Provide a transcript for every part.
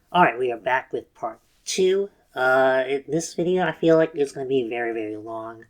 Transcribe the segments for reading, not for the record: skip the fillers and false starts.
Alright, we are back with part 2. This video I feel like it's going to be very, very long,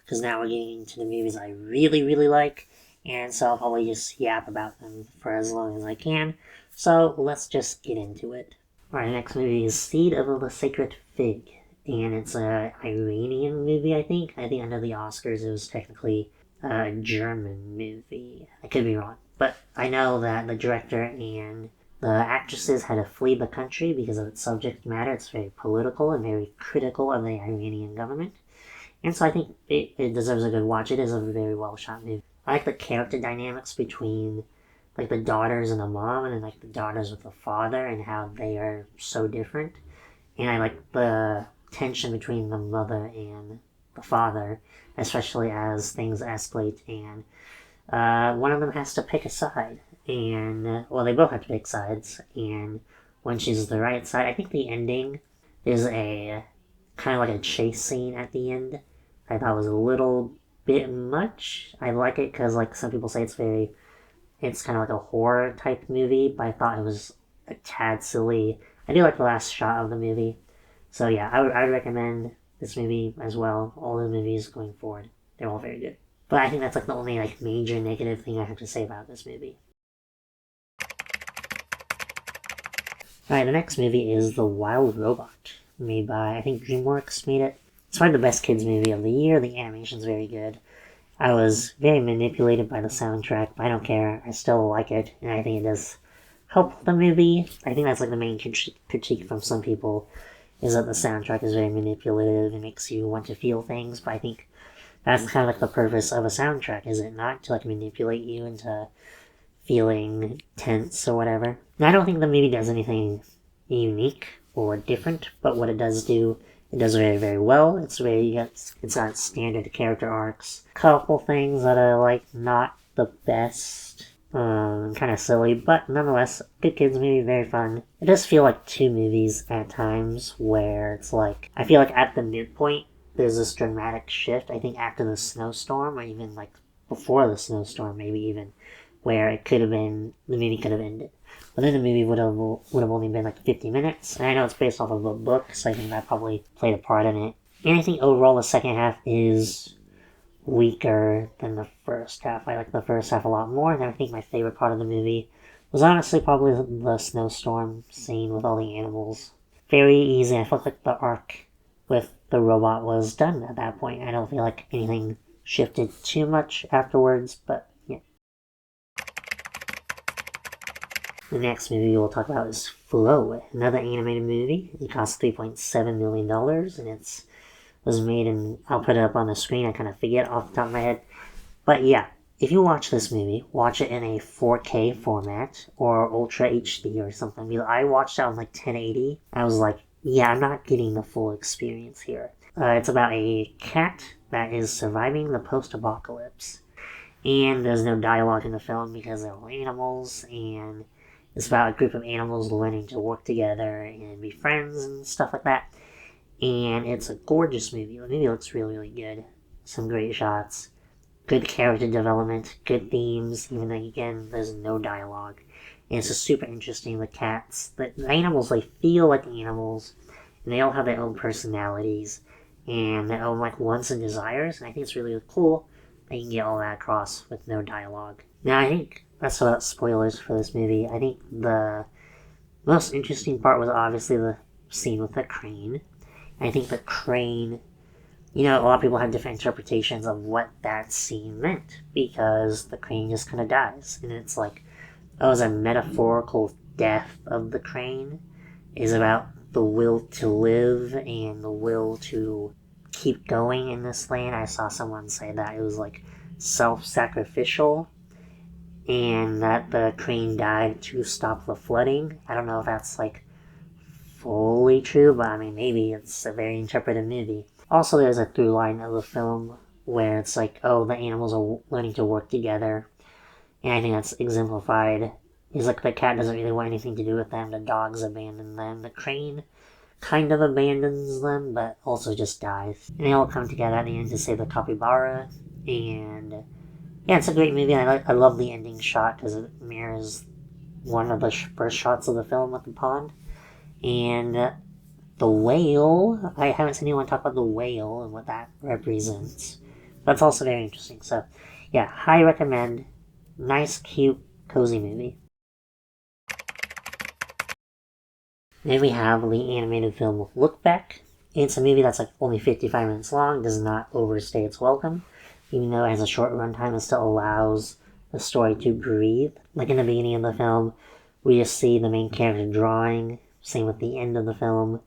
because now we're getting into the movies I really, really like, and so I'll probably just yap about them for as long as I can. So let's just get into it. Alright, the next movie is Seed of the Sacred Fig, and it's a Iranian movie, I think. I think under the Oscars it was technically a German movie. I could be wrong, but I know that the director and the actresses had to flee the country because of its subject matter. It's very political and very critical of the Iranian government. And so I think it deserves a good watch. It is a very well shot movie. I like the character dynamics between like the daughters and the mom, and then like the daughters with the father, and how they are so different. And I like the tension between the mother and the father, especially as things escalate and one of them has to pick a side, and well, they both have to pick sides, and one chooses the right side. I think the ending is a kind of like a chase scene at the end. I thought was a little bit much. I like it because like some people say it's kind of like a horror type movie, but I thought it was a tad silly. I do like the last shot of the movie, so yeah, I would recommend this movie as well. All the movies going forward, they're all very good. But I think that's like the only like major negative thing I have to say about this movie. Alright, the next movie is The Wild Robot, made by I think DreamWorks made it. It's probably the best kids movie of the year. The animation's very good. I was very manipulated by the soundtrack, but I don't care. I still like it, and I think it does help the movie. I think that's like the main critique from some people, is that the soundtrack is very manipulative and makes you want to feel things, but I think that's kind of like the purpose of a soundtrack, is it not? To like manipulate you into feeling tense or whatever. Now, I don't think the movie does anything unique or different, but what it does do, it does very, very well. It's got standard character arcs. Couple things that are like not the best, kind of silly, but nonetheless, good kids movie, very fun. It does feel like two movies at times, where it's like I feel like at the midpoint there's this dramatic shift. I think after the snowstorm, or even like before the snowstorm, maybe even, where it could have been the movie could have ended. But then the movie would have only been like 50 minutes. And I know it's based off of a book, so I think that probably played a part in it. And I think overall the second half is weaker than the first half. I like the first half a lot more, and I think my favorite part of the movie was honestly probably the snowstorm scene with all the animals. Very easy. I felt like the arc with the robot was done at that point. I don't feel like anything shifted too much afterwards, but yeah. The next movie we'll talk about is Flow, another animated movie. It cost $3.7 million, and it was made in, I'll put it up on the screen, I kind of forget off the top of my head. But yeah, if you watch this movie, watch it in a 4K format, or Ultra HD or something. Because I watched it on like 1080, I was like, yeah, I'm not getting the full experience here. It's about a cat that is surviving the post-apocalypse. And there's no dialogue in the film because they're all animals, and it's about a group of animals learning to work together and be friends and stuff like that. And it's a gorgeous movie. The movie looks really, really good. Some great shots, good character development, good themes, even though, again, there's no dialogue. And it's just super interesting. The animals, they feel like animals, and they all have their own personalities, and their own, like, wants and desires, and I think it's really cool that you can get all that across with no dialogue. Now, I think that's about spoilers for this movie. I think the most interesting part was obviously the scene with the crane. I think the crane, a lot of people have different interpretations of what that scene meant, because the crane just kind of dies. And it's like, oh, is a metaphorical death of the crane is about the will to live and the will to keep going in this land. I saw someone say that it was like self-sacrificial, and that the crane died to stop the flooding. I don't know if that's like fully true, but I mean, maybe it's a very interpretive movie. Also, there's a through line of the film where it's like, oh, the animals are learning to work together, and I think that's exemplified. It's like the cat doesn't really want anything to do with them, the dogs abandon them, the crane kind of abandons them, but also just dies. And they all come together at the end to save the capybara, and yeah, it's a great movie. I love the ending shot because it mirrors one of the first shots of the film with the pond. And the whale, I haven't seen anyone talk about the whale and what that represents. That's also very interesting. So, yeah, highly recommend. Nice, cute, cozy movie. Then we have the animated film Look Back. It's a movie that's like only 55 minutes long, does not overstay its welcome. Even though it has a short runtime, it still allows the story to breathe. Like in the beginning of the film, we just see the main character drawing, same with the end of the film,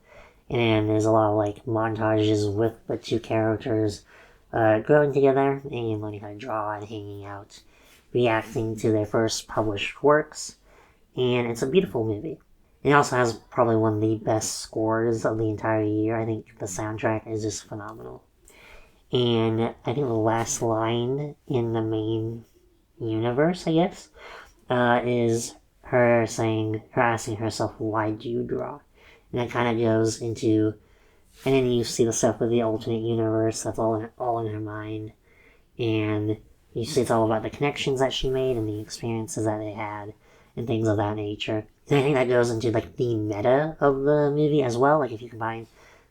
and there's a lot of like montages with the two characters growing together and learning how to draw and hanging out, reacting to their first published works, and it's a beautiful movie. It also has probably one of the best scores of the entire year. I think the soundtrack is just phenomenal. And I think the last line in the main universe, I guess, is her asking herself, "Why do you draw?" And it kind of goes into, and then you see the stuff with the alternate universe that's all in her mind, and you see it's all about the connections that she made and the experiences that they had and things of that nature. And I think that goes into like the meta of the movie as well. Like if you combine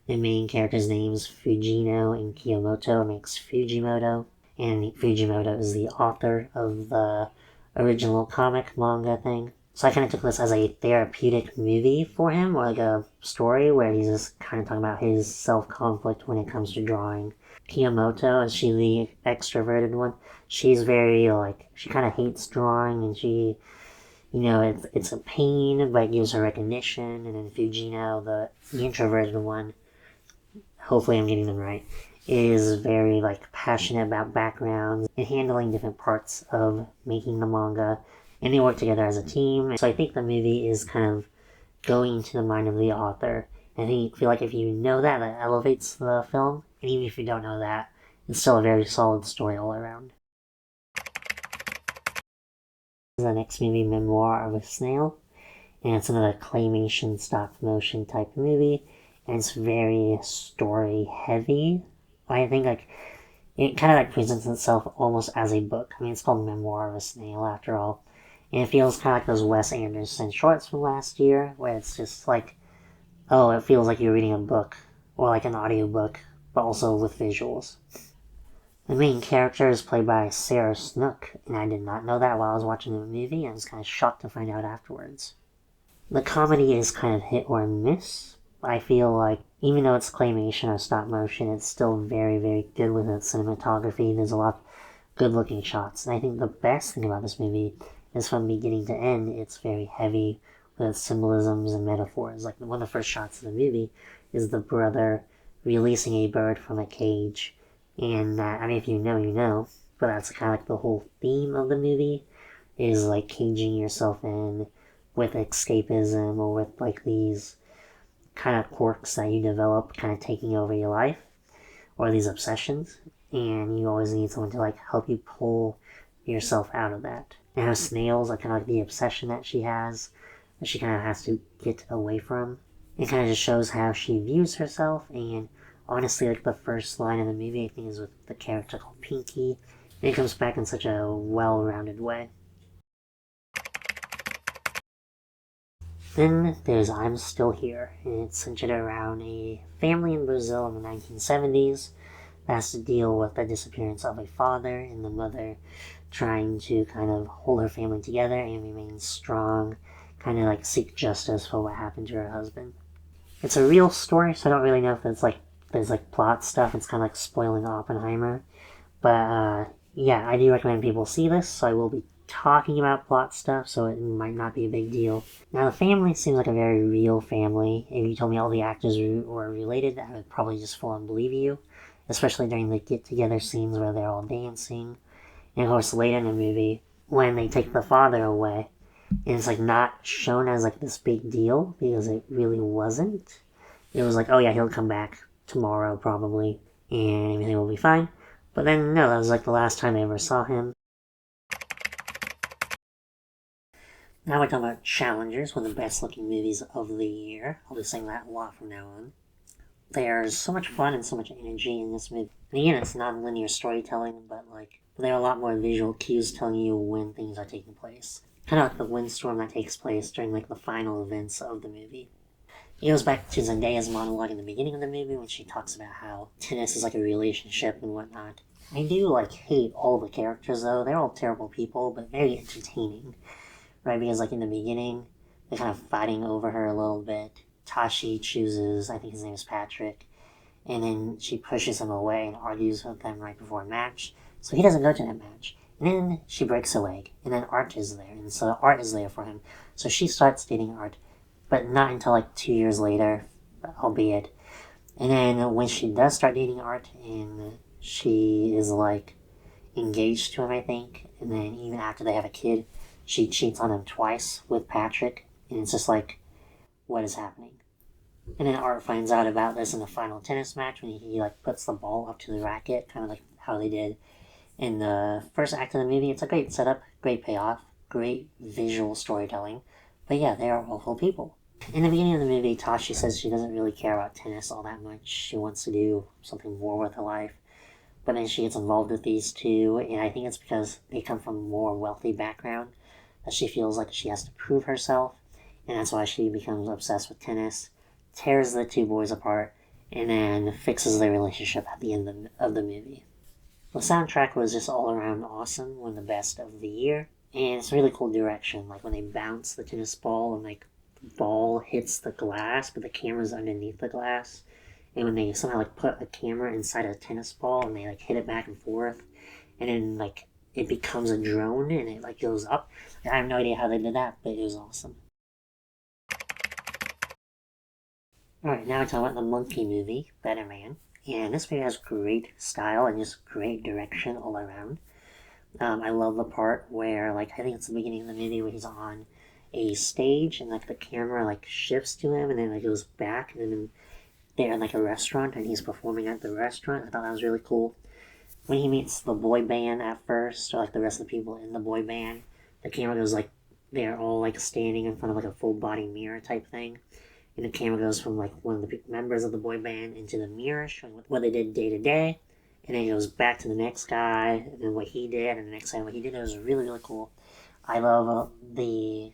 the main characters' names, Fujino and Kiyomoto, it makes Fujimoto. And Fujimoto is the author of the original comic manga thing. So I kind of took this as a therapeutic movie for him, or like a story where he's just kind of talking about his self-conflict when it comes to drawing. Kiyomoto, is she the extroverted one? She's very, like, she kind of hates drawing, and she, it's a pain, but it gives her recognition. And then Fujino, the introverted one, hopefully I'm getting them right, is very like passionate about backgrounds and handling different parts of making the manga, and they work together as a team. So I think the movie is kind of going into the mind of the author. And I feel like if you know that, that elevates the film, and even if you don't know that, it's still a very solid story all around. The next movie, Memoir of a Snail, and it's another claymation stop motion type movie, and it's very story heavy. I think like it kind of like presents itself almost as a book. I mean, it's called Memoir of a Snail after all, and it feels kind of like those Wes Anderson shorts from last year, where it's just like, oh, it feels like you're reading a book or like an audiobook, but also with visuals. The main character is played by Sarah Snook, and I did not know that while I was watching the movie. I was kind of shocked to find out afterwards. The comedy is kind of hit or miss. I feel like even though it's claymation or stop motion, it's still very, very good with its cinematography. There's a lot of good looking shots. And I think the best thing about this movie is from beginning to end, it's very heavy with symbolisms and metaphors. Like one of the first shots of the movie is the brother releasing a bird from a cage. And I mean, if you know, you know. But that's kind of like the whole theme of the movie is like caging yourself in with escapism or with like these kind of quirks that you develop kind of taking over your life or these obsessions, and you always need someone to like help you pull yourself out of that. And how snails are kind of like the obsession that she has, that she kind of has to get away from. It kind of just shows how she views herself, and honestly, like the first line of the movie, I think, is with the character called Pinky, and it comes back in such a well-rounded way. Then there's I'm Still Here, and it's centered around a family in Brazil in the 1970s that has to deal with the disappearance of a father and the mother trying to kind of hold her family together and remain strong, kind of like seek justice for what happened to her husband. It's a real story, so I don't really know if it's like there's like plot stuff. It's kind of like spoiling Oppenheimer, but yeah, I do recommend people see this. So I will be talking about plot stuff, so it might not be a big deal. Now, the family seems like a very real family. If you told me all the actors were related, I would probably just full on believe you, especially during the get-together scenes where they're all dancing. And of course, later in the movie, when they take the father away, and it's like not shown as like this big deal because it really wasn't. It was like, oh yeah, he'll come back tomorrow probably, and everything will be fine. But then no, that was like the last time I ever saw him. Now we're talking about Challengers, one of the best looking movies of the year. I'll be saying that a lot from now on. There's so much fun and so much energy in this movie. And again, it's non-linear storytelling, but like there are a lot more visual cues telling you when things are taking place. Kind of like the windstorm that takes place during like the final events of the movie. It goes back to Zendaya's monologue in the beginning of the movie when she talks about how tennis is like a relationship and whatnot. I do like hate all the characters though. They're all terrible people, but very entertaining, right? Because like in the beginning, they're kind of fighting over her a little bit. Tashi chooses, I think his name is Patrick, and then she pushes him away and argues with them right before a match. So he doesn't go to that match. And then she breaks a leg, and then Art is there, and so Art is there for him. So she starts dating Art, but not until like 2 years later, albeit. And then when she does start dating Art, and she is like engaged to him, I think, and then even after they have a kid, she cheats on him twice with Patrick, and it's just like, what is happening? And then Art finds out about this in the final tennis match when he like puts the ball up to the racket, kind of like how they did in the first act of the movie. It's a great setup, great payoff, great visual storytelling. But yeah, they are awful people. In the beginning of the movie, Tashi says she doesn't really care about tennis all that much. She wants to do something more with her life. But then she gets involved with these two, and I think it's because they come from a more wealthy background that she feels like she has to prove herself, and that's why she becomes obsessed with tennis, tears the two boys apart, and then fixes their relationship at the end of the movie. The soundtrack was just all around awesome, one of the best of the year, and it's a really cool direction, like when they bounce the tennis ball and like the ball hits the glass, but the camera's underneath the glass, and when they somehow like put a camera inside a tennis ball and they like hit it back and forth, and then like it becomes a drone and it like goes up. I have no idea how they did that, but it was awesome. Alright, now we're talking about the monkey movie, Better Man. And this movie has great style and just great direction all around. I love the part where, like, I think it's the beginning of the movie where he's on a stage and, like, the camera, like, shifts to him and then it goes back and then they're in, like, a restaurant and he's performing at the restaurant. I thought that was really cool. When he meets the boy band at first, or, like, the rest of the people in the boy band, the camera goes, like, they're all, like, standing in front of, like, a full-body mirror type thing. And the camera goes from like one of the members of the boy band into the mirror, showing what they did day to day, and then it goes back to the next guy and then what he did, and the next guy what he did. It was really really cool. I love the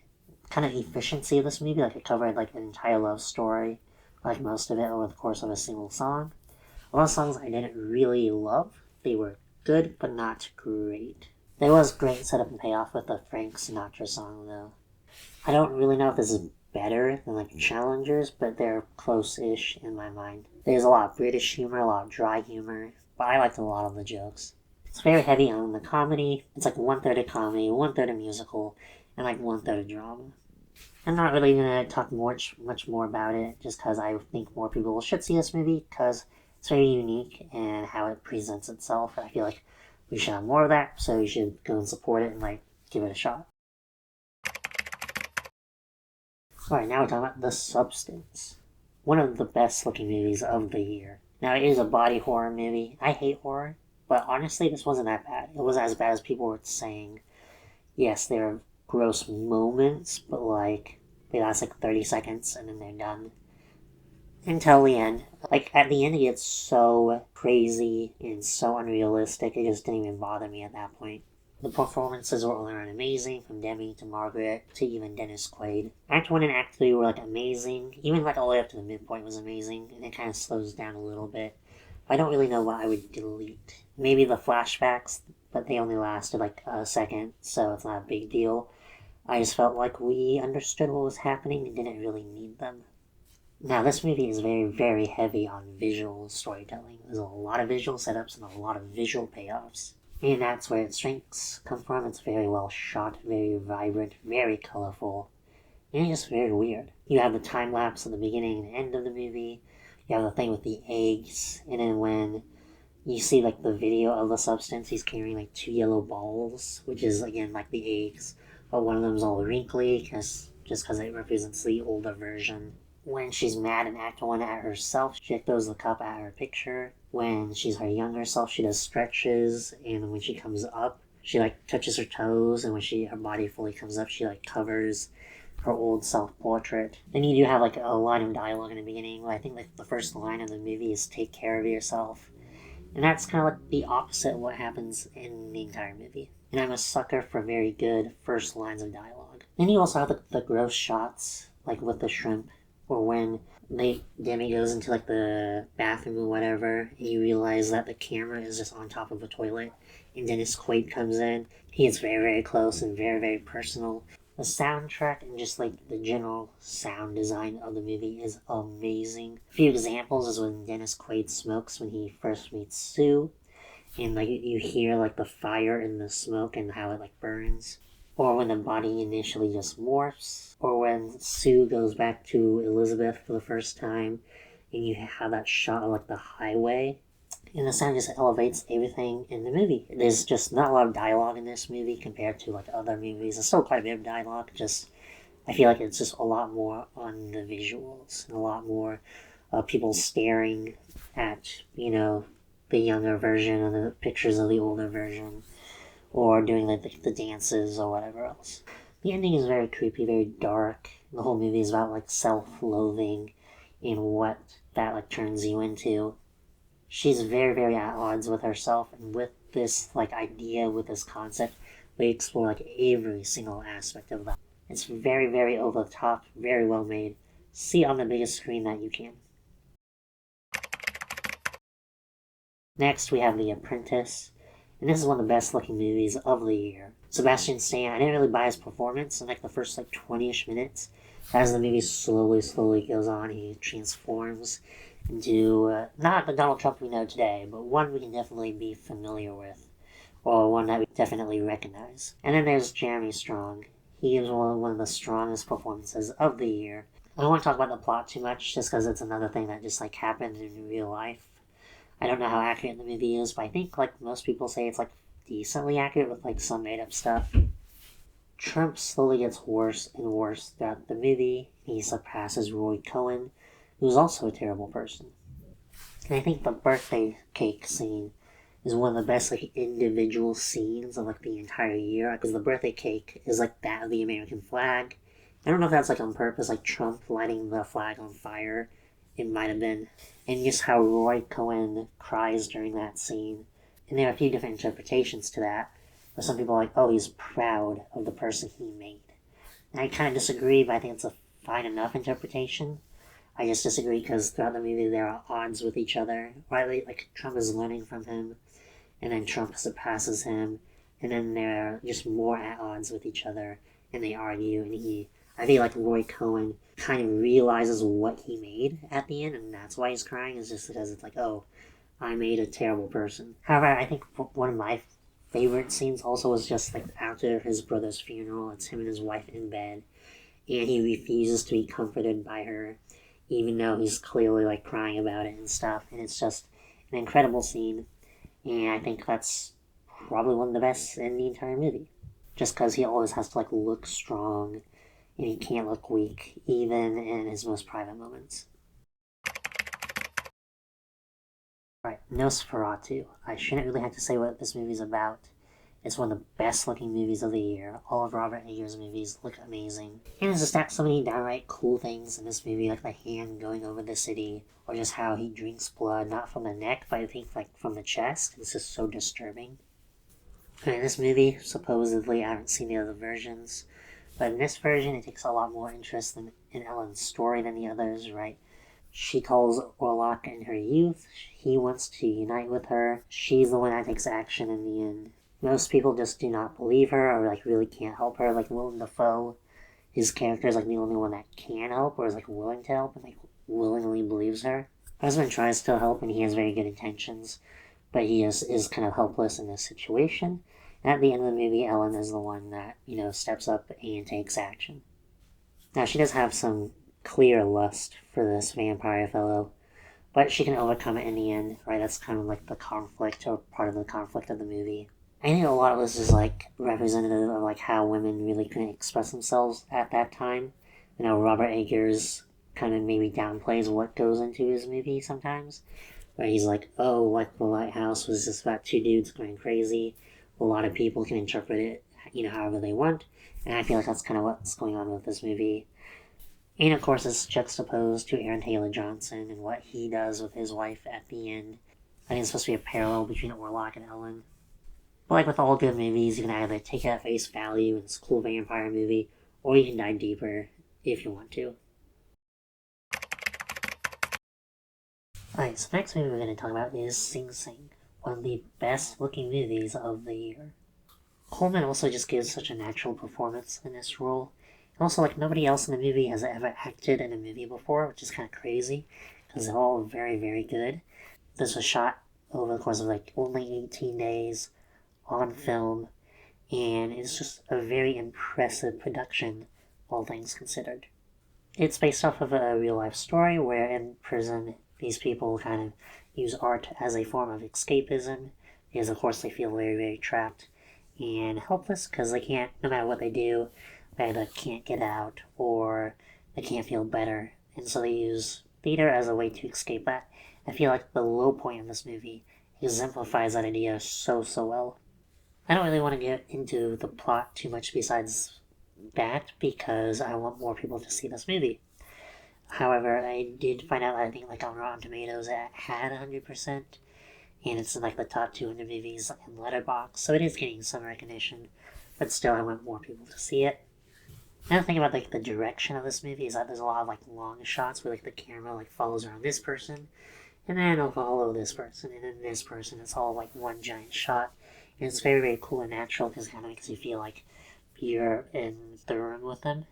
kind of efficiency of this movie. Like it covered like an entire love story, like most of it over the course of a single song. A lot of songs I didn't really love. They were good but not great. There was great setup and payoff with the Frank Sinatra song though. I don't really know if this is better than like Challengers, but they're close-ish in my mind. There's a lot of British humor, a lot of dry humor, but I liked a lot of the jokes. It's very heavy on the comedy. It's like 1/3 of comedy, 1/3 of musical, and like 1/3 of drama. I'm not really gonna talk much more about it, just because I think more people should see this movie because it's very unique and how it presents itself. I feel like we should have more of that, so you should go and support it and like give it a shot. Alright, now we're talking about The Substance. One of the best looking movies of the year. Now, it is a body horror movie. I hate horror, but honestly, this wasn't that bad. It wasn't as bad as people were saying. Yes, there are gross moments, but like, they last like 30 seconds and then they're done. Until the end. Like, at the end, it gets so crazy and so unrealistic, it just didn't even bother me at that point. The performances were all around amazing, from Demi to Margaret to even Dennis Quaid. Act 1 and Act 3 were like amazing, even like all the way up to the midpoint was amazing, and it kind of slows down a little bit. I don't really know what I would delete. Maybe the flashbacks, but they only lasted like a second, so it's not a big deal. I just felt like we understood what was happening and didn't really need them. Now, this movie is very, very heavy on visual storytelling. There's a lot of visual setups and a lot of visual payoffs. And that's where its strengths come from. It's very well shot, very vibrant, very colorful, and just very weird. You have the time lapse at the beginning and end of the movie. You have the thing with the eggs, and then when you see like the video of The Substance, he's carrying like 2 yellow balls, which is again like the eggs, but one of them's all wrinkly just because it represents the older version. When she's mad in Act 1 at herself, she throws the cup at her picture. When she's her younger self, she does stretches, and when she comes up, she like touches her toes, and when her body fully comes up, she like covers her old self-portrait. Then you do have like a line of dialogue in the beginning. I think like the first line of the movie is "take care of yourself," and that's kind of like the opposite of what happens in the entire movie. And I'm a sucker for very good first lines of dialogue. Then you also have the gross shots, like with the shrimp, or when Demi goes into like the bathroom or whatever, and you realize that the camera is just on top of a toilet, and Dennis Quaid comes in. He gets very, very close and very, very personal. The soundtrack and just like the general sound design of the movie is amazing. A few examples is when Dennis Quaid smokes when he first meets Sue, and like you hear like the fire in the smoke and how it like burns, or when the body initially just morphs, or when Sue goes back to Elizabeth for the first time and you have that shot of like the highway, and the sound just elevates everything in the movie. There's just not a lot of dialogue in this movie compared to like other movies. There's still quite a bit of dialogue, just I feel like it's just a lot more on the visuals and a lot more people staring at, the younger version and the pictures of the older version, or doing the dances or whatever else. The ending is very creepy, very dark. The whole movie is about like self-loathing and what that like turns you into. She's very, very at odds with herself, and with this like idea, with this concept, they explore like every single aspect of that. It's very, very over the top, very well made. See it on the biggest screen that you can. Next, we have The Apprentice, and this is one of the best looking movies of the year. Sebastian Stan, I didn't really buy his performance in like the first like 20-ish minutes. As the movie slowly goes on, he transforms into not the Donald Trump we know today, but one we can definitely be familiar with, or one that we definitely recognize. And then there's Jeremy Strong. He is one of the strongest performances of the year. I don't want to talk about the plot too much, just because it's another thing that just like happened in real life. I don't know how accurate the movie is, but I think like most people say it's like decently accurate with like some made up stuff. Trump slowly gets worse and worse throughout the movie. He surpasses Roy Cohen, who's also a terrible person. And I think the birthday cake scene is one of the best like individual scenes of like the entire year, because the birthday cake is like that of the American flag. I don't know if that's like on purpose, like Trump lighting the flag on fire. It might have been. And just how Roy Cohen cries during that scene. And there are a few different interpretations to that. But some people are like, oh, he's proud of the person he made. And I kind of disagree, but I think it's a fine enough interpretation. I just disagree because throughout the movie there are odds with each other. Right? Like Trump is learning from him, and then Trump surpasses him, and then they're just more at odds with each other, and they argue, and I feel like Roy Cohen kind of realizes what he made at the end, and that's why he's crying, is just because it's like, oh, I made a terrible person. However, I think one of my favorite scenes also was just like after his brother's funeral. It's him and his wife in bed, and he refuses to be comforted by her, even though he's clearly like crying about it and stuff. And it's just an incredible scene, and I think that's probably one of the best in the entire movie. Just because he always has to like look strong, and he can't look weak, even in his most private moments. Right, Nosferatu. I shouldn't really have to say what this movie's about. It's one of the best looking movies of the year. All of Robert Eggers' movies look amazing. And there's just so many downright cool things in this movie, like the hand going over the city, or just how he drinks blood, not from the neck, but I think like from the chest. It's just so disturbing. And in this movie, supposedly, I haven't seen the other versions, but in this version, it takes a lot more interest in Ellen's story than the others, right? She calls Orlok in her youth. He wants to unite with her. She's the one that takes action in the end. Most people just do not believe her, or like really can't help her. Like Willem Dafoe, his character is like the only one that can help, or is like willing to help, and like willingly believes her. Her husband tries to help, and he has very good intentions, but he is kind of helpless in this situation. And at the end of the movie, Ellen is the one that, steps up and takes action. Now, she does have some clear lust for this vampire fellow, but she can overcome it in the end, right? That's kind of like the conflict, or part of the conflict of the movie. I think a lot of this is like representative of like how women really couldn't express themselves at that time. Robert Eggers kind of maybe downplays what goes into his movie sometimes, where he's like, oh, like The Lighthouse was just about two dudes going crazy. A lot of people can interpret it, however they want, and I feel like that's kind of what's going on with this movie. And of course, it's juxtaposed to Aaron Taylor Johnson and what he does with his wife at the end. I think it's supposed to be a parallel between Orlok and Ellen. But like with all good movies, you can either take it at face value and it's a cool vampire movie, or you can dive deeper if you want to. Alright, so next movie we're going to talk about is Sing Sing, one of the best looking movies of the year. Coleman also just gives such a natural performance in this role. And also, like, nobody else in the movie has ever acted in a movie before, which is kind of crazy, because they're all very, very good. This was shot over the course of, like, only 18 days on film, and it's just a very impressive production, all things considered. It's based off of a real-life story where in prison, these people kind of use art as a form of escapism, because of course they feel very, very trapped and helpless because they can't, no matter what they do, they either can't get out or they can't feel better. And so they use theater as a way to escape that. I feel like the low point of this movie exemplifies that idea so, so well. I don't really want to get into the plot too much besides that because I want more people to see this movie. However, I did find out, I think, like on Rotten Tomatoes, it had 100%, and it's in like the top 200 movies in Letterboxd, so it is getting some recognition, but still I want more people to see it. Another thing about like the direction of this movie is that there's a lot of like long shots where like the camera like follows around this person, and then it'll follow this person, and then this person. It's all like one giant shot, and it's very, very cool and natural because it kind of makes you feel like you're in the room with them,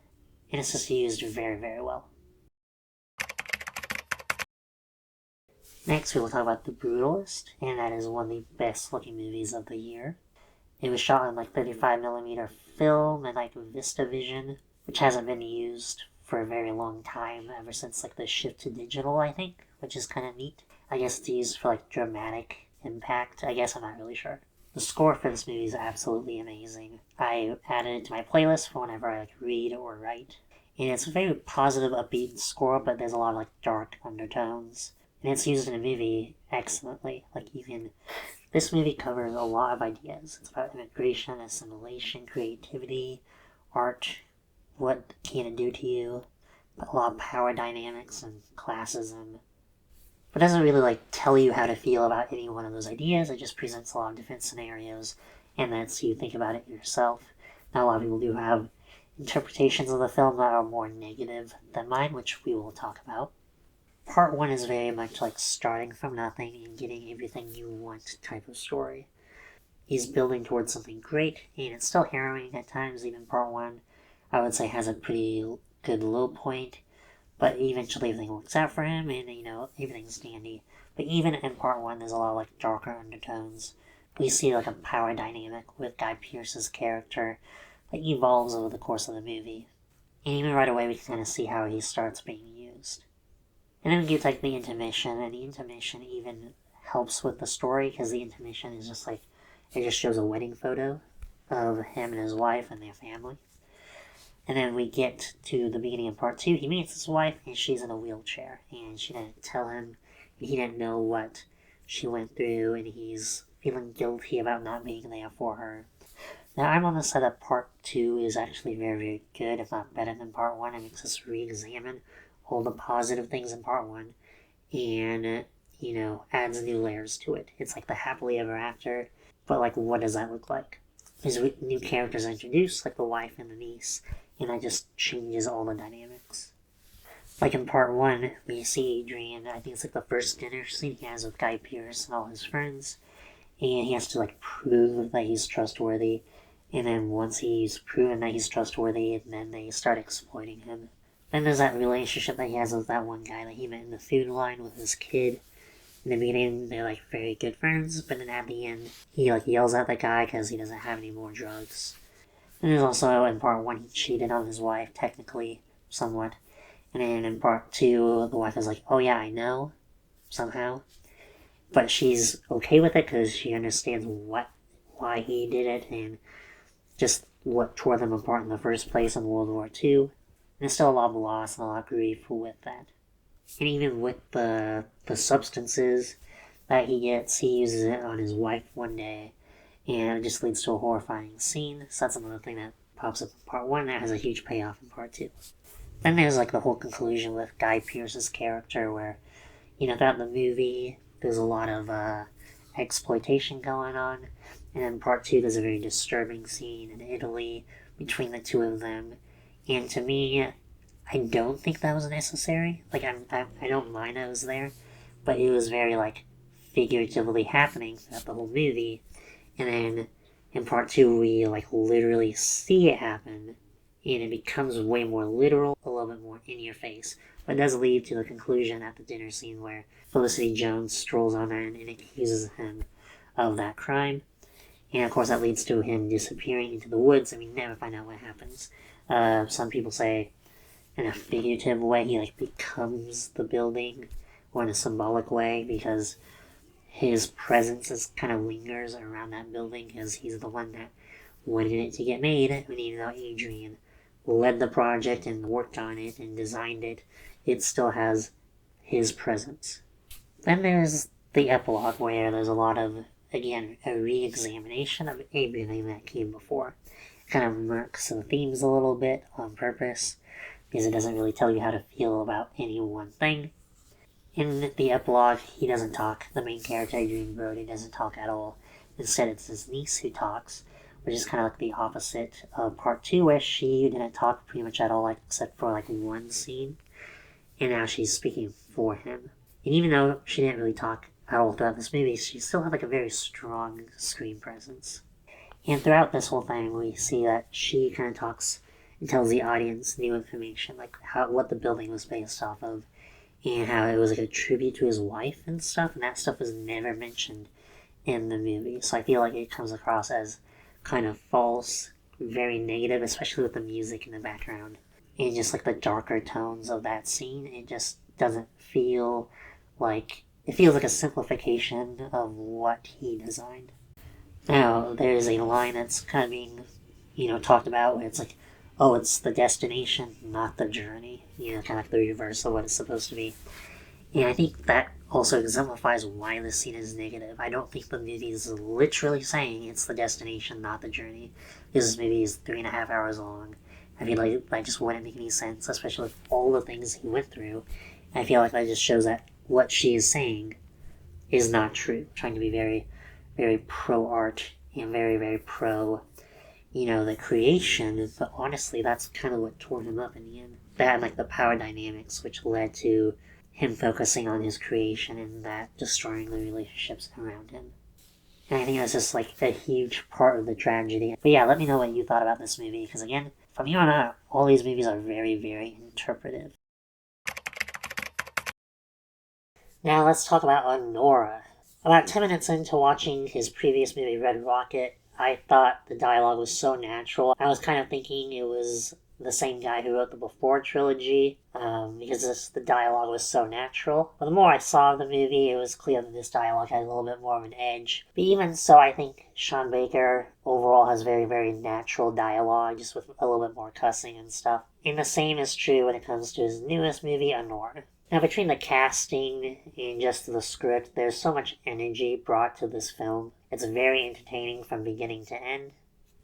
and it's just used very, very well. Next, we will talk about The Brutalist, and that is one of the best looking movies of the year. It was shot on like 35mm film and like VistaVision, which hasn't been used for a very long time, ever since like the shift to digital, I think, which is kind of neat. I guess it's used for like dramatic impact. I guess I'm not really sure. The score for this movie is absolutely amazing. I added it to my playlist for whenever I like read or write. And it's a very positive, upbeat score, but there's a lot of like dark undertones. And it's used in a movie excellently. Like even this movie covers a lot of ideas. It's about immigration, assimilation, creativity, art, what can it do to you, but a lot of power dynamics and classism. But it doesn't really like tell you how to feel about any one of those ideas. It just presents a lot of different scenarios and lets you think about it yourself. Now a lot of people do have interpretations of the film that are more negative than mine, which we will talk about. Part 1 is very much like starting from nothing and getting everything you want type of story. He's building towards something great, and it's still harrowing at times. Even Part 1, I would say, has a pretty good low point, but eventually everything works out for him, and, everything's dandy. But even in Part 1, there's a lot of, like, darker undertones. We see, like, a power dynamic with Guy Pearce's character that evolves over the course of the movie. And even right away, we can kind of see how he starts being used. And then we get like the intermission, and the intermission even helps with the story because the intermission is just like, it just shows a wedding photo of him and his wife and their family. And then we get to the beginning of Part 2. He meets his wife and she's in a wheelchair, and she didn't tell him, and he didn't know what she went through, and he's feeling guilty about not being there for her. Now I'm on the side that Part 2 is actually very, very good, if not better than Part 1. It makes us re-examine all the positive things in Part 1 and, adds new layers to it. It's like the happily ever after, but like what does that look like? There's new characters introduced, like the wife and the niece, and that just changes all the dynamics. Like in Part 1, we see Adrian, I think it's like the first dinner scene he has with Guy Pearce and all his friends, and he has to like prove that he's trustworthy, and then once he's proven that he's trustworthy, then they start exploiting him. Then there's that relationship that he has with that one guy that he met in the food line with his kid. In the beginning, they're like very good friends, but then at the end, he like yells at the guy because he doesn't have any more drugs. And there's also in Part 1, he cheated on his wife, technically, somewhat. And then in Part 2, the wife is like, oh yeah, I know, somehow. But she's okay with it because she understands why he did it and just what tore them apart in the first place in World War II. And there's still a lot of loss and a lot of grief with that. And even with the substances that he gets, he uses it on his wife one day, and it just leads to a horrifying scene. So that's another thing that pops up in Part 1 that has a huge payoff in Part 2. Then there's like the whole conclusion with Guy Pearce's character where, throughout the movie, there's a lot of exploitation going on. And in Part 2, there's a very disturbing scene in Italy between the two of them. And to me, I don't think that was necessary. Like, I don't mind that it was there, but it was very, like, figuratively happening throughout the whole movie. And then in part 2, we, like, literally see it happen, and it becomes way more literal, a little bit more in your face. But it does lead to the conclusion at the dinner scene where Felicity Jones strolls on in and accuses him of that crime. And of course that leads to him disappearing into the woods, and we never find out what happens. Some people say in a figurative way he, like, becomes the building, or in a symbolic way, because his presence is kind of lingers around that building, because he's the one that wanted it to get made. And even though Adrian led the project and worked on it and designed it, it still has his presence. Then there's the epilogue, where there's a lot of, again, a re-examination of everything that came before. It kind of murks the themes a little bit on purpose, because it doesn't really tell you how to feel about any one thing. In the epilogue, he doesn't talk. The main character, Adrian Brody, doesn't talk at all. Instead, it's his niece who talks, which is kind of like the opposite of part 2, where she didn't talk pretty much at all, like, except for, like, one scene. And now she's speaking for him. And even though she didn't really talk at all throughout this movie, she still had, like, a very strong screen presence. And throughout this whole thing, we see that she kind of talks and tells the audience new information, like what the building was based off of, and how it was like a tribute to his wife and stuff, and that stuff was never mentioned in the movie. So I feel like it comes across as kind of false, very negative, especially with the music in the background. And just like the darker tones of that scene, it just doesn't feel like... It feels like a simplification of what he designed. Now, there's a line that's kind of being, talked about, where it's like, oh, it's the destination, not the journey. Kind of like the reverse of what it's supposed to be. And I think that also exemplifies why this scene is negative. I don't think the movie is literally saying it's the destination, not the journey. This movie is 3.5 hours long. I feel like that just wouldn't make any sense, especially with all the things he went through. I feel like that just shows that what she is saying is not true. Trying to be very, very pro-art and very, very pro, the creation. But honestly, that's kind of what tore him up in the end. That and, like, the power dynamics, which led to him focusing on his creation and that destroying the relationships around him. And I think that's just, like, a huge part of the tragedy. But yeah, let me know what you thought about this movie, because again, from here on out, all these movies are very, very interpretive. Now let's talk about Honora. About 10 minutes into watching his previous movie, Red Rocket, I thought the dialogue was so natural. I was kind of thinking it was the same guy who wrote the Before trilogy, because the dialogue was so natural. But the more I saw the movie, it was clear that this dialogue had a little bit more of an edge. But even so, I think Sean Baker overall has very, very natural dialogue, just with a little bit more cussing and stuff. And the same is true when it comes to his newest movie, Honora. Now, between the casting and just the script, there's so much energy brought to this film. It's very entertaining from beginning to end.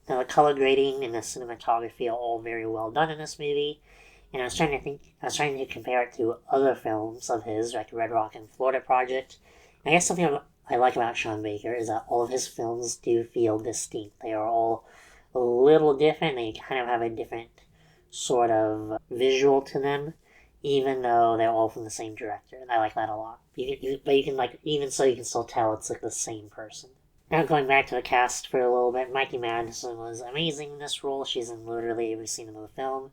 Now, the color grading and the cinematography are all very well done in this movie. And I was trying to compare it to other films of his, like Red Rock and Florida Project. And I guess something I like about Sean Baker is that all of his films do feel distinct. They are all a little different. They kind of have a different sort of visual to them, even though they're all from the same director. And I like that a lot. But you can, like, even so, you can still tell it's like the same person. Now going back to the cast for a little bit, Mikey Madison was amazing in this role. She's in literally every scene of the film.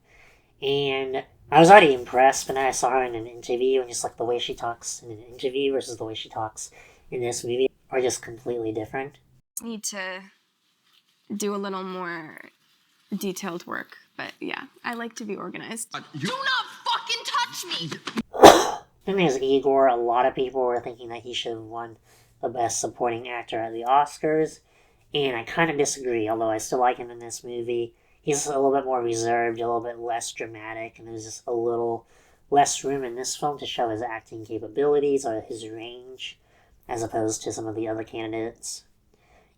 And I was already impressed, but then I saw her in an interview, and just like the way she talks in an interview versus the way she talks in this movie are just completely different. Need to do a little more detailed work, but yeah, I like to be organized. Do not fucking touch me! Then there's Igor. A lot of people were thinking that he should have won the Best Supporting Actor at the Oscars, and I kind of disagree, although I still like him in this movie. He's a little bit more reserved, a little bit less dramatic, and there's just a little less room in this film to show his acting capabilities or his range, as opposed to some of the other candidates.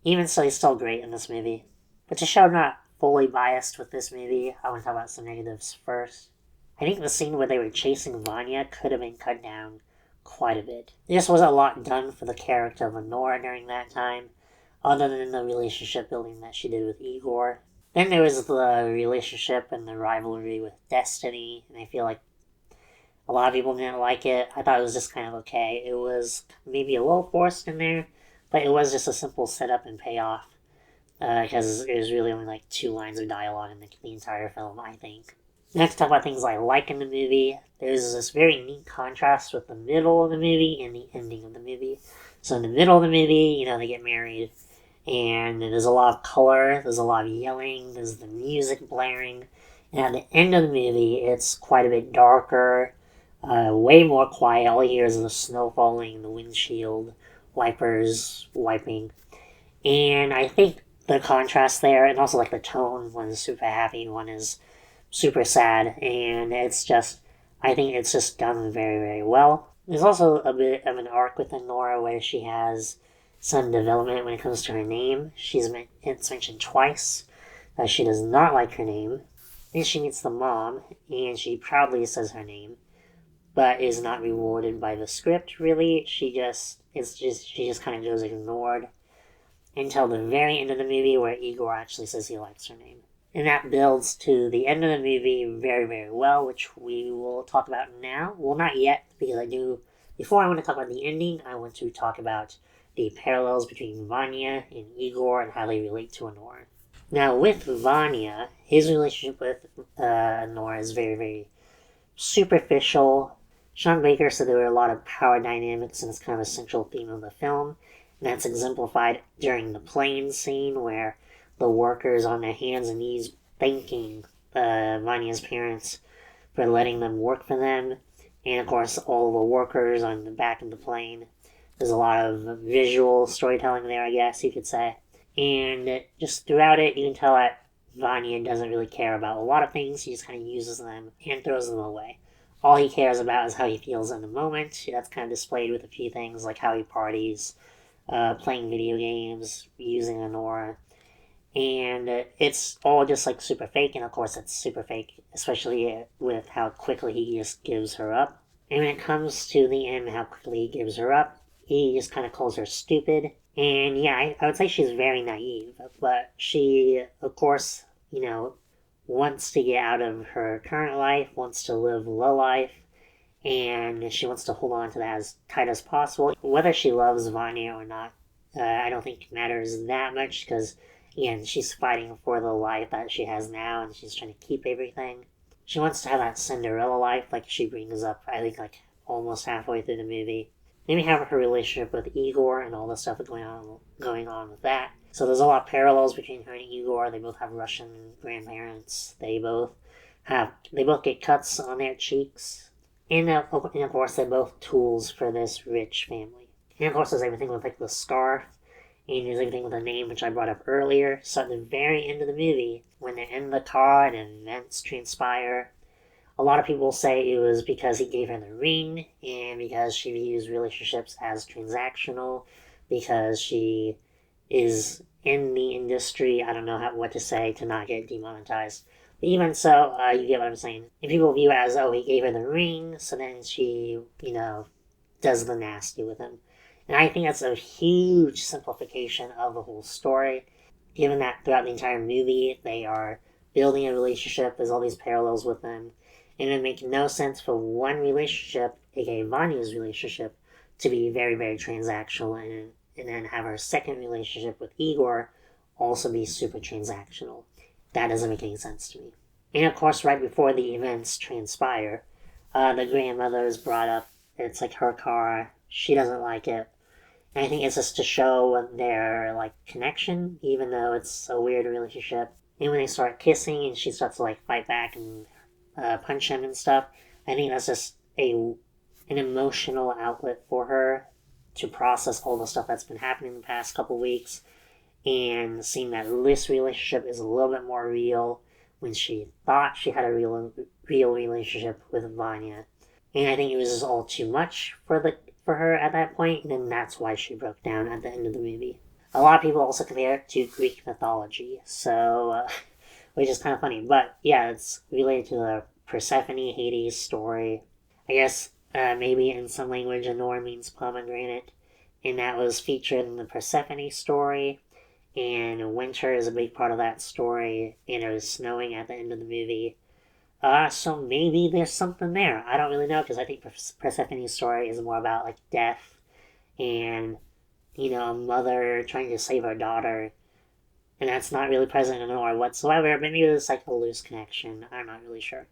Even so, he's still great in this movie. But to show I'm not fully biased with this movie, I want to talk about some negatives first. I think the scene where they were chasing Vanya could have been cut down quite a bit. There just wasn't a lot done for the character of Honora during that time, other than the relationship building that she did with Igor. Then there was the relationship and the rivalry with Destiny, and I feel like A lot of people didn't like it. I thought it was just kind of okay. It was maybe a little forced in there, but it was just a simple setup and payoff. Because it was really only like 2 lines of dialogue in the entire film, I think. Next, talk about things I like in the movie. There's this very neat contrast with the middle of the movie and the ending of the movie. So in the middle of the movie, they get married, and there's a lot of color, there's a lot of yelling, there's the music blaring. And at the end of the movie, it's quite a bit darker, way more quiet. All you hear is the snow falling, the windshield wipers wiping. And I think the contrast there, and also like the tone, one is super happy, one is super sad, and I think it's just done very, very well. There's also a bit of an arc within Nora where she has some development when it comes to her name. It's mentioned twice that she does not like her name. Then she meets the mom, and she proudly says her name, but is not rewarded by the script. Really, she just kind of goes ignored until the very end of the movie where Igor actually says he likes her name. And that builds to the end of the movie very, very well, which we will talk about now. Well, not yet, because before I want to talk about the ending, I want to talk about the parallels between Vanya and Igor and how they relate to Honora. Now, with Vanya, his relationship with Honora is very, very superficial. Sean Baker said there were a lot of power dynamics, and it's kind of a central theme of the film. And that's exemplified during the plane scene where the workers on their hands and knees thanking Vanya's parents for letting them work for them. And of course, all the workers on the back of the plane. There's a lot of visual storytelling there, I guess you could say. And just throughout it, you can tell that Vanya doesn't really care about a lot of things. He just kind of uses them and throws them away. All he cares about is how he feels in the moment. That's kind of displayed with a few things like how he parties, playing video games, using Honora. And it's all just like super fake, and of course it's super fake, especially with how quickly he just gives her up. And when it comes to the end, how quickly he gives her up, he just kind of calls her stupid. And yeah, I would say she's very naive, but she, of course, wants to get out of her current life, wants to live low life, and she wants to hold on to that as tight as possible. Whether she loves Vanya or not, I don't think matters that much, because again, she's fighting for the life that she has now, and she's trying to keep everything. She wants to have that Cinderella life, like she brings up, I think, like almost halfway through the movie. Then we have her relationship with Igor and all the stuff going on with that. So there's a lot of parallels between her and Igor. They both have Russian grandparents. They both get cuts on their cheeks. And of course, they're both tools for this rich family. And of course, there's everything with like the scarf, and there's everything with the name, which I brought up earlier. So at the very end of the movie, when they're in the car and events transpire, a lot of people say it was because he gave her the ring, and because she views relationships as transactional, because she is in the industry. I don't know what to say to not get demonetized. But even so, you get what I'm saying. And people view it as, oh, he gave her the ring, so then she, does the nasty with him. And I think that's a huge simplification of the whole story, given that throughout the entire movie, they are building a relationship, there's all these parallels with them, and it would make no sense for one relationship, aka Vanya's relationship, to be very, very transactional, and then have her second relationship with Igor also be super transactional. That doesn't make any sense to me. And of course, right before the events transpire, the grandmother is brought up. It's like her car. She doesn't like it. And I think it's just to show their connection, even though it's a weird relationship. And when they start kissing and she starts to fight back and punch him and stuff, I think that's just an emotional outlet for her to process all the stuff that's been happening in the past couple weeks, and seeing that this relationship is a little bit more real when she thought she had a real relationship with Vanya. And I think it was just all too much for her at that point, and then that's why she broke down at the end of the movie. A lot of people also compare it to Greek mythology, so which is kind of funny. But yeah, it's related to the Persephone Hades story. I guess maybe in some language Honor means pomegranate, and that was featured in the Persephone story. And winter is a big part of that story, and it was snowing at the end of the movie. So maybe there's something there. I don't really know because I think Persephone's story is more about like death and a mother trying to save her daughter, and that's not really present in Nora whatsoever. Maybe there's like a loose connection. I'm not really sure.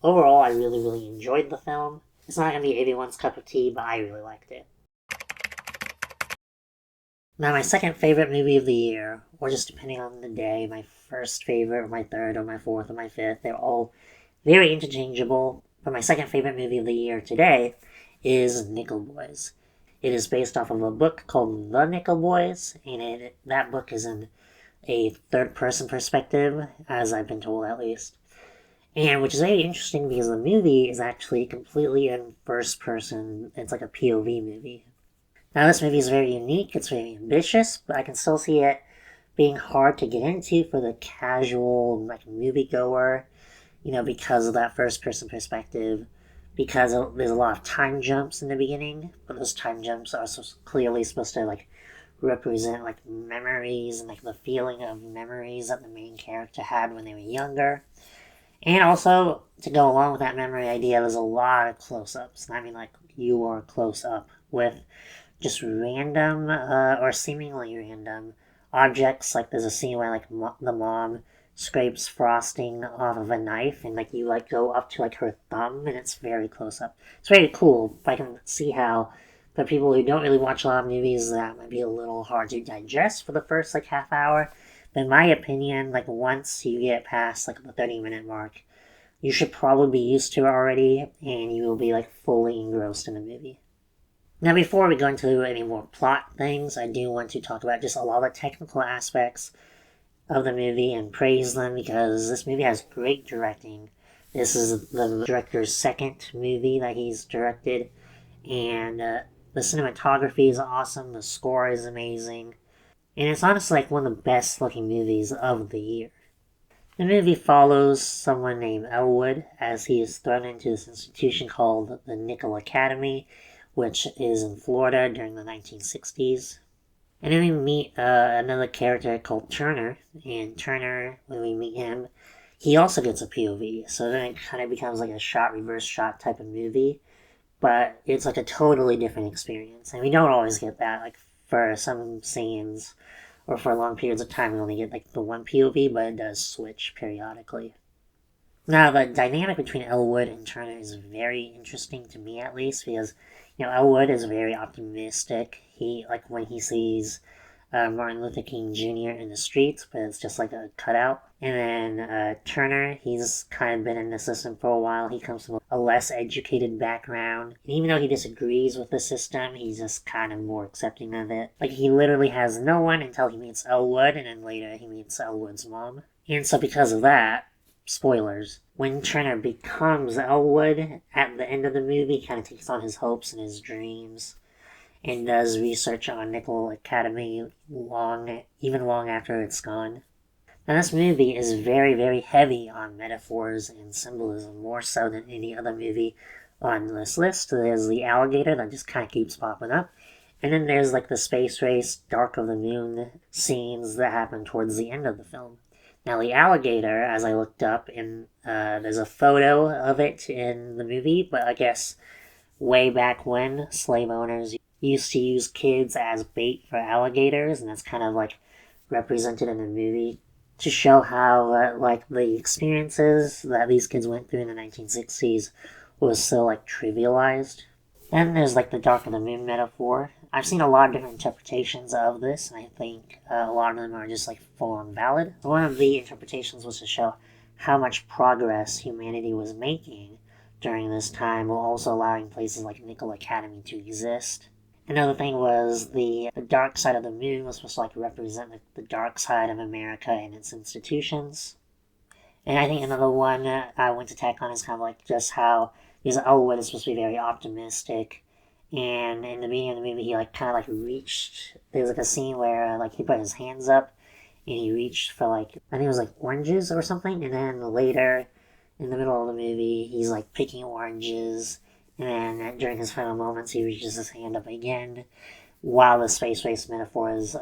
Overall, I really, really enjoyed the film. It's not gonna be everyone's cup of tea, but I really liked it. Now, my second favorite movie of the year, or just depending on the day, my first favorite, or my third, or my fourth, or my fifth, they're all very interchangeable. But my second favorite movie of the year today is Nickel Boys. It is based off of a book called The Nickel Boys, and that book is in a third person perspective, as I've been told at least. And which is very interesting because the movie is actually completely in first person. It's like a POV movie. Now, this movie is very unique, it's very ambitious, but I can still see it being hard to get into for the casual, like, moviegoer, because of that first person perspective, because there's a lot of time jumps in the beginning, but those time jumps are so clearly supposed to, like, represent, like, memories and, like, the feeling of memories that the main character had when they were younger. And also, to go along with that memory idea, there's a lot of close-ups. I mean, like, you are close up with just random or seemingly random objects. Like there's a scene where like the mom scrapes frosting off of a knife, and like you like go up to like her thumb, and it's very close up. It's very cool. If I can see how for people who don't really watch a lot of movies, that might be a little hard to digest for the first like half hour. But in my opinion, like once you get past like the 30-minute mark, you should probably be used to it already, and you will be like fully engrossed in the movie. Now, before we go into any more plot things, I do want to talk about just a lot of the technical aspects of the movie and praise them because this movie has great directing. This is the director's second movie that he's directed, and the cinematography is awesome, the score is amazing, and it's honestly like one of the best looking movies of the year. The movie follows someone named Elwood as he is thrown into this institution called the Nickel Academy, which is in Florida during the 1960s. And then we meet another character called Turner, and Turner, when we meet him, he also gets a POV, so then it kind of becomes like a shot, reverse shot type of movie, but it's like a totally different experience, and we don't always get that, like for some scenes, or for long periods of time we only get like the one POV, but it does switch periodically. Now, the dynamic between Elwood and Turner is very interesting to me, at least, because Elwood is very optimistic. He like when he sees Martin Luther King Jr. in the streets, but it's just like a cutout. And then Turner, he's kind of been in the system for a while. He comes from a less educated background. And even though he disagrees with the system, he's just kind of more accepting of it. Like, he literally has no one until he meets Elwood, and then later he meets Elwood's mom. And so because of that, spoilers, when Turner becomes Elwood at the end of the movie, kind of takes on his hopes and his dreams, and does research on Nickel Academy even long after it's gone. Now, this movie is very, very heavy on metaphors and symbolism, more so than any other movie on this list. There's the alligator that just kind of keeps popping up, and then there's like the space race, Dark of the Moon scenes that happen towards the end of the film. Now, the alligator, as I looked up, and there's a photo of it in the movie, but I guess way back when, slave owners used to use kids as bait for alligators, and that's kind of like represented in the movie to show how like the experiences that these kids went through in the 1960s was so like trivialized. Then there's like the Dark of the Moon metaphor. I've seen a lot of different interpretations of this, and I think a lot of them are just like full on valid. One of the interpretations was to show how much progress humanity was making during this time, while also allowing places like Nickel Academy to exist. Another thing was the dark side of the moon was supposed to like represent the dark side of America and its institutions. And I think another one I went to tack on is kind of like just how because Elwood is supposed to be very optimistic, and in the beginning of the movie he like kind of like reached. There's like a scene where like he put his hands up and he reached for like I think it was like oranges or something, and then later in the middle of the movie he's like picking oranges. And then during his final moments, he reaches his hand up again while the space race metaphor is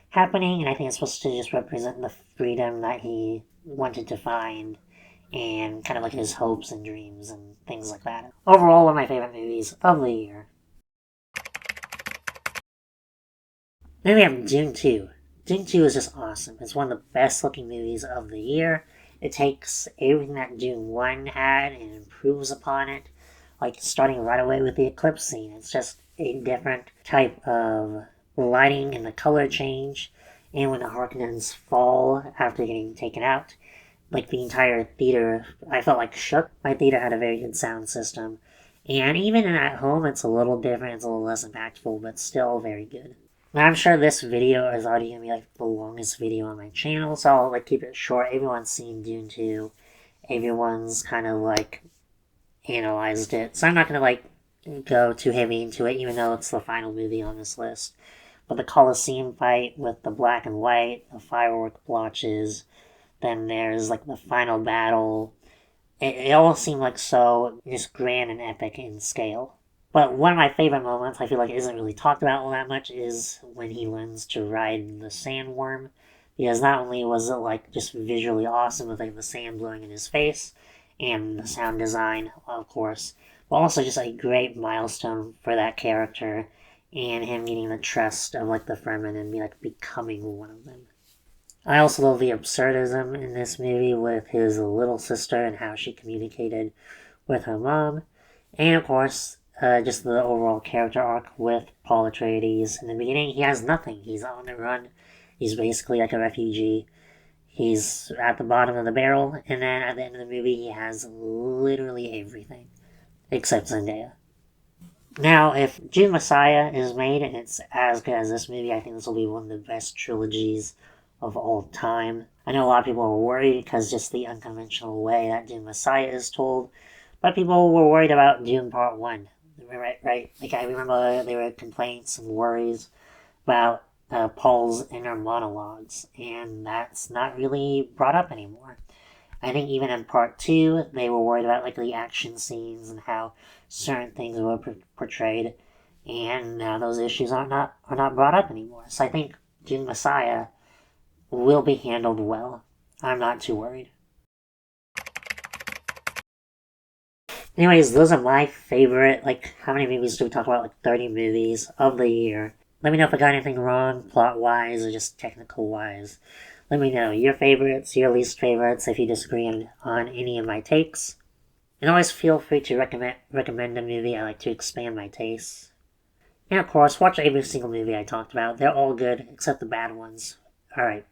happening. And I think it's supposed to just represent the freedom that he wanted to find and kind of like his hopes and dreams and things like that. Overall, one of my favorite movies of the year. Then we have Dune 2. Dune 2 is just awesome. It's one of the best looking movies of the year. It takes everything that Dune 1 had and improves upon it. Like starting right away with the eclipse scene. It's just a different type of lighting and the color change. And when the Harkonnens fall after getting taken out, like the entire theater, I felt like shook. My theater had a very good sound system. And even at home, it's a little different. It's a little less impactful, but still very good. Now, I'm sure this video is already going to be like the longest video on my channel, so I'll like keep it short. Everyone's seen Dune 2. Everyone's kind of like analyzed it. So I'm not going to like go too heavy into it, even though it's the final movie on this list. But the Colosseum fight with the black and white, the firework blotches, then there's like the final battle. It all seemed like so just grand and epic in scale. But one of my favorite moments, I feel like isn't really talked about all that much, is when he learns to ride the sandworm. Because not only was it like just visually awesome with like the sand blowing in his face, and the sound design, of course, but also just a great milestone for that character, and him getting the trust of like the Fremen and like becoming one of them. I also love the absurdism in this movie with his little sister and how she communicated with her mom, and of course, just the overall character arc with Paul Atreides. In the beginning, he has nothing. He's on the run. He's basically like a refugee. He's at the bottom of the barrel, and then at the end of the movie, he has literally everything. Except Zendaya. Now, if Dune Messiah is made and it's as good as this movie, I think this will be one of the best trilogies of all time. I know a lot of people were worried because just the unconventional way that Dune Messiah is told, but people were worried about Dune Part 1. Right? Like, I remember there were complaints and worries about Paul's inner monologues, and that's not really brought up anymore. I think even in Part 2, they were worried about like the action scenes and how certain things were portrayed, and now those issues are not brought up anymore. So I think Dune Messiah will be handled well. I'm not too worried. Anyways, those are my favorite, like, how many movies do we talk about? Like 30 movies of the year. Let me know if I got anything wrong, plot-wise, or just technical-wise. Let me know your favorites, your least favorites, if you disagree on any of my takes. And always feel free to recommend a movie. I like to expand my tastes. And of course, watch every single movie I talked about. They're all good, except the bad ones. Alright,